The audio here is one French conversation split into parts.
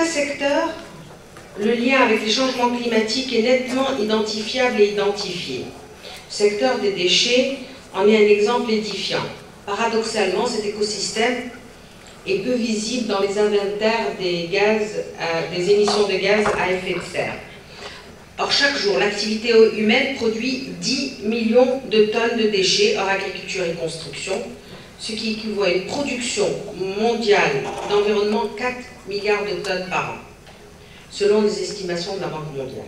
certains secteurs, le lien avec les changements climatiques est nettement identifiable et identifié. Le secteur des déchets en est un exemple édifiant. Paradoxalement, cet écosystème est peu visible dans les inventaires des émissions de gaz à effet de serre. Or, chaque jour, l'activité humaine produit 10 millions de tonnes de déchets hors agriculture et construction, ce qui équivaut à une production mondiale d'environnement 4 milliards de tonnes par an, selon les estimations de la Banque mondiale.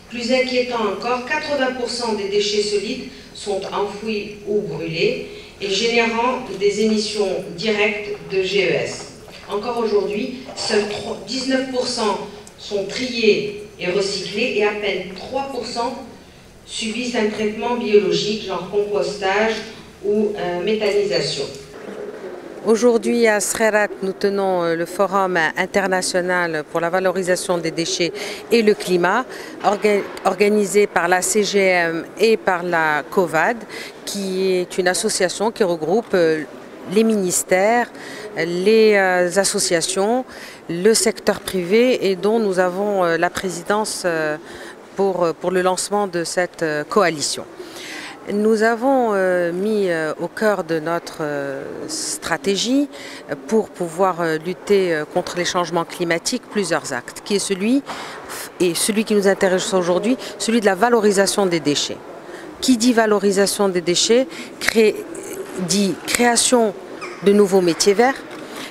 Plus inquiétant encore, 80% des déchets solides sont enfouis ou brûlés et générant des émissions directes de GES. Encore aujourd'hui, seuls 19% sont triés et recyclés et à peine 3% subissent un traitement biologique, genre compostage ou méthanisation. Aujourd'hui à Sreerat, nous tenons le Forum international pour la valorisation des déchets et le climat, organisé par la CGM et par la COVAD, qui est une association qui regroupe les ministères, les associations, le secteur privé et dont nous avons la présidence pour le lancement de cette coalition. Nous avons mis au cœur de notre stratégie pour pouvoir lutter contre les changements climatiques plusieurs actes, qui est celui qui nous intéresse aujourd'hui, celui de la valorisation des déchets. Qui dit valorisation des déchets dit création de nouveaux métiers verts,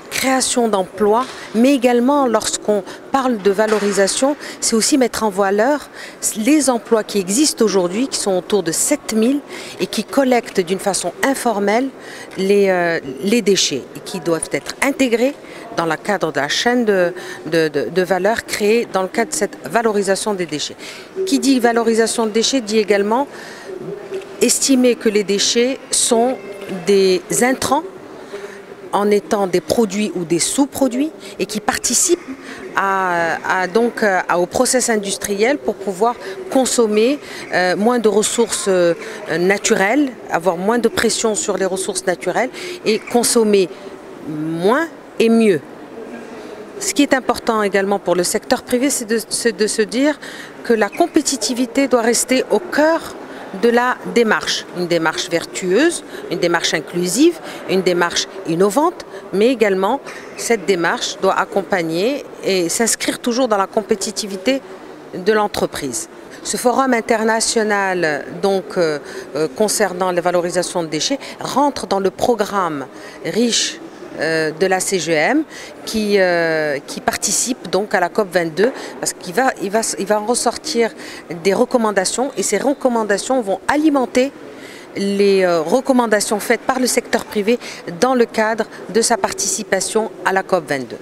création d'emplois, mais également lorsqu'on parle de valorisation, c'est aussi mettre en valeur les emplois qui existent aujourd'hui, qui sont autour de 7000 et qui collectent d'une façon informelle les déchets et qui doivent être intégrés dans le cadre de la chaîne de valeur créée dans le cadre de cette valorisation des déchets. Qui dit valorisation de déchets dit également estimer que les déchets sont des intrants en étant des produits ou des sous-produits et qui participent au process industriel pour pouvoir consommer moins de ressources naturelles, avoir moins de pression sur les ressources naturelles et consommer moins et mieux. Ce qui est important également pour le secteur privé, c'est de se dire que la compétitivité doit rester au cœur de la démarche, une démarche vertueuse, une démarche inclusive, une démarche innovante, mais également cette démarche doit accompagner et s'inscrire toujours dans la compétitivité de l'entreprise. Ce forum international concernant la valorisation de déchets rentre dans le programme riche de la CGM qui participe donc à la COP22 parce qu'il va en ressortir des recommandations et ces recommandations vont alimenter les recommandations faites par le secteur privé dans le cadre de sa participation à la COP22.